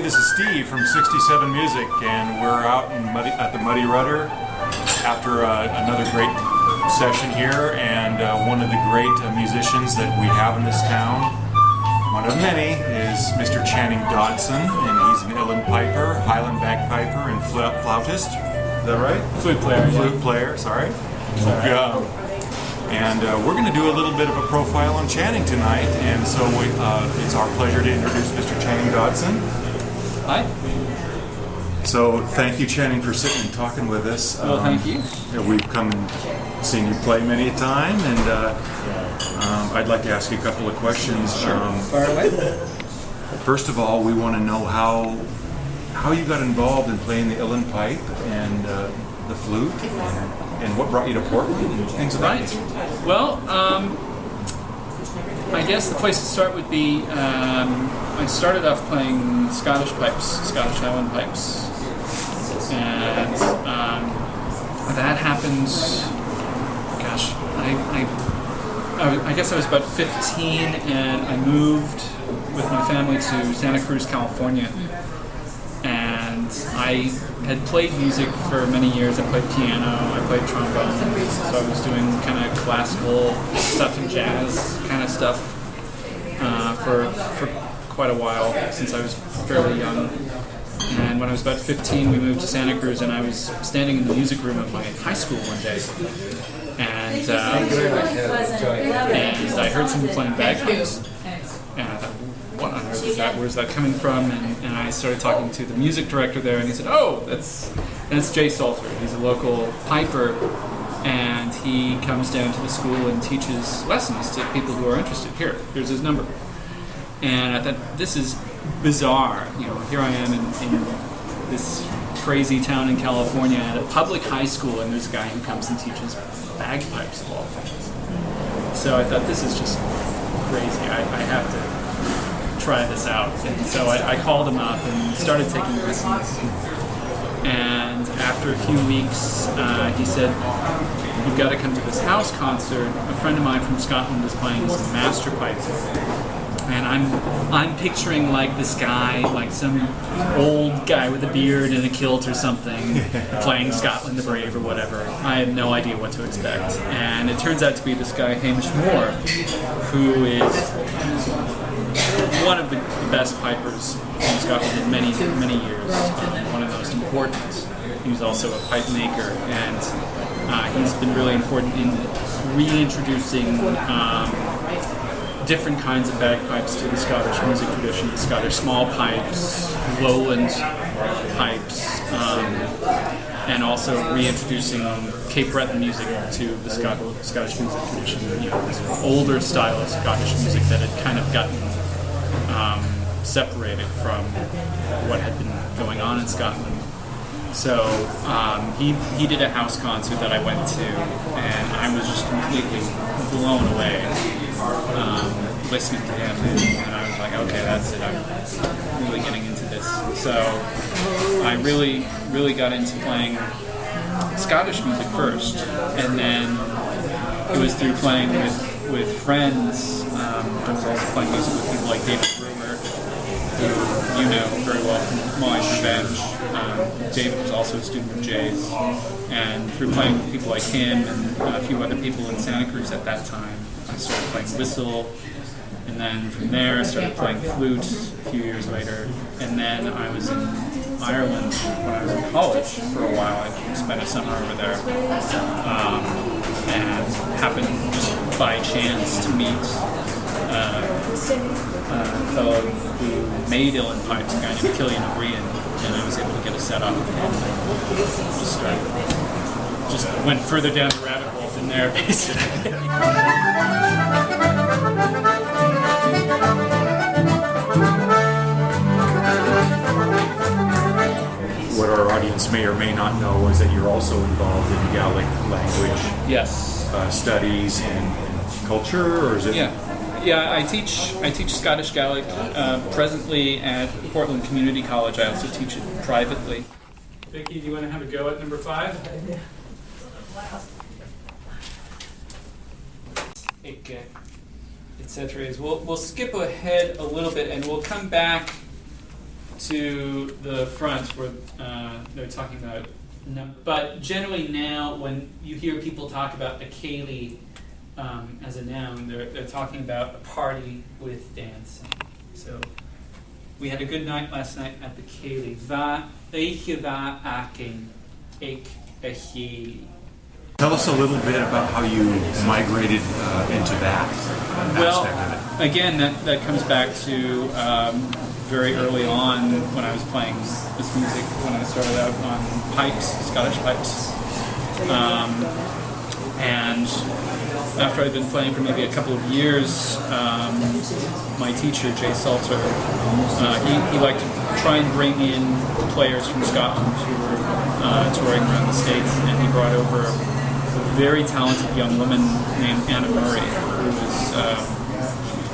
this is Steve from 67 Music, and we're out in at the Muddy Rudder after another great session here, and one of the great musicians that we have in this town, one of many, is Mr. Channing Dodson, and he's an uilleann piper, highland bagpiper, and flautist. Is that right? Flute player. Flute player, sorry. And we're going to do a little bit of a profile on Channing tonight, and so it's our pleasure to introduce Mr. Channing Dodson. Hi. So thank you, Channing, for sitting and talking with us. Well, thank you. We've come and seen you play many a time, and I'd like to ask you a couple of questions. Far away. First of all, we want to know how you got involved in playing the uilleann pipe and the flute, and what brought you to Portland and things of that nature. Well, I guess the place to start would be I started off playing Scottish pipes, Scottish highland pipes, and that happened. Gosh, I guess I was about 15, and I moved with my family to Santa Cruz, California. And I had played music for many years. I played piano, I played trombone, so I was doing kind of classical stuff and jazz kind of stuff for quite a while, since I was fairly young. And when I was about 15, we moved to Santa Cruz, and I was standing in the music room of my high school one day, and I heard someone playing bagpipes, and I thought, what on earth is that? Where's that coming from? And I started talking to the music director there, and he said, "Oh, that's Jay Salter. He's a local piper, and he comes down to the school and teaches lessons to people who are interested. Here's his number." And I thought, this is bizarre. Here I am in this crazy town in California at a public high school, and there's a guy who comes and teaches bagpipes of all things. So I thought, this is just crazy. I have to try this out. And so I called him up and started taking lessons. And after a few weeks, he said, "You've got to come to this house concert. A friend of mine from Scotland is playing some master pipes." And I'm picturing like this guy, like some old guy with a beard and a kilt or something, playing Scotland the Brave or whatever. I had no idea what to expect. And it turns out to be this guy, Hamish Moore, who is one of the best pipers in Scotland in many, many years, one of the most important. He's also a pipe maker, and he's been really important in reintroducing different kinds of bagpipes to the Scottish music tradition, the Scottish small pipes, lowland pipes, and also reintroducing Cape Breton music to the Scottish music tradition, this older style of Scottish music that had kind of gotten separated from what had been going on in Scotland. So he did a house concert that I went to, and I was just completely blown away listening to him, and I was like, okay, that's it, I'm really getting into this. So I really, really got into playing Scottish music first, and then it was through playing with friends. I was also playing music with people like David Brewer, who you know very well from Molly's Revenge. David was also a student of Jay's, and through playing with people like him and a few other people in Santa Cruz at that time, I started playing whistle, and then from there I started playing flute a few years later, and then I was in Ireland when I was in college for a while. I spent a summer over there, and happened just by chance to meet a fellow who made uilleann pipes, a guy named Killian O'Brien, and I was able to get a set up and just went further down the rabbit hole from there, basically. What our audience may or may not know is that you're also involved in Gaelic language, Yes, studies and culture, or is it? Yeah. I teach Scottish Gaelic presently at Portland Community College. I also teach it privately. Vicky, do you want to have a go at number 5? Etc. We'll skip ahead a little bit, and we'll come back to the front where they're talking about. But generally now, when you hear people talk about a céilí as a noun, they're talking about a party with dancing. So we had a good night last night at the céilí. Va éiche va aking eich a chéilí. Tell us a little bit about how you migrated into that aspect of it. Again, that comes back to very early on when I was playing this music, when I started out on pipes, Scottish pipes. And after I'd been playing for maybe a couple of years, my teacher, Jay Salter, he liked to try and bring in players from Scotland who were touring around the States, and he brought over a very talented young woman named Anna Murray, who was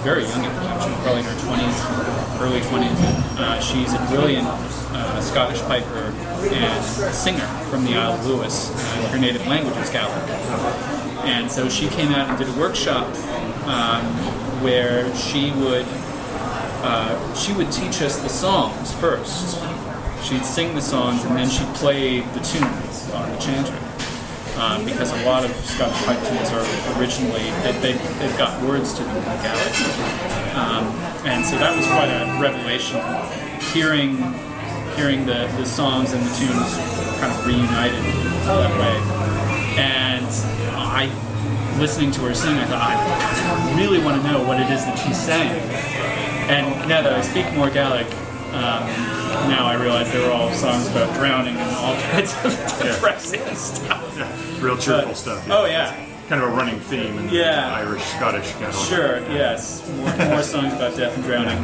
very young at the time. She was probably in her 20s, early 20s. She's a brilliant Scottish piper and singer from the Isle of Lewis. Her native language is Gaelic. And so she came out and did a workshop where she would teach us the songs first. She'd sing the songs and then she'd play the tunes on the chanter. Because a lot of Scottish pipe tunes are originally, they've got words to them in Gaelic. And so that was quite a revelation, hearing the songs and the tunes kind of reunited that way. And listening to her sing, I thought, I really want to know what it is that she's saying. And now that I speak more Gaelic, now I realize they were all songs about drowning and all kinds of depressing stuff. Yeah, real cheerful stuff. Yeah. Oh yeah. Kind of a running theme in the Irish, Scottish kind of. Sure, yes. More songs about death and drowning.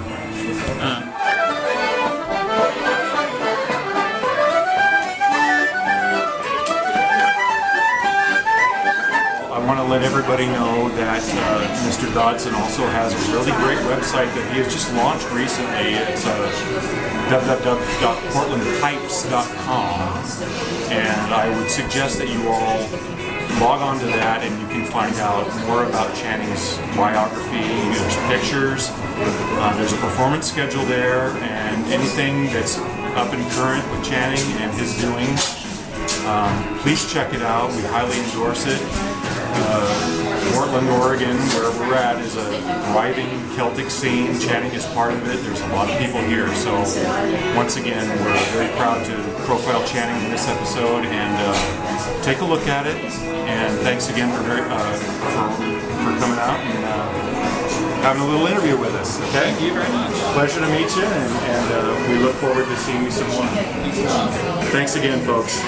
I want to let everybody know that Mr. Dodson also has a really great website that he has just launched recently. It's www.portlandpipes.com, and I would suggest that you all log on to that and you can find out more about Channing's biography. There's pictures, there's a performance schedule there, and anything that's up and current with Channing and his doings. Please check it out. We highly endorse it. Portland, Oregon, where we're at, is a thriving Celtic scene. Channing is part of it. There's a lot of people here. So once again, we're very proud to profile Channing in this episode and take a look at it. And thanks again for coming out and having a little interview with us. Okay? Thank you very much. Pleasure to meet you, and we look forward to seeing you some more. Thanks again, folks.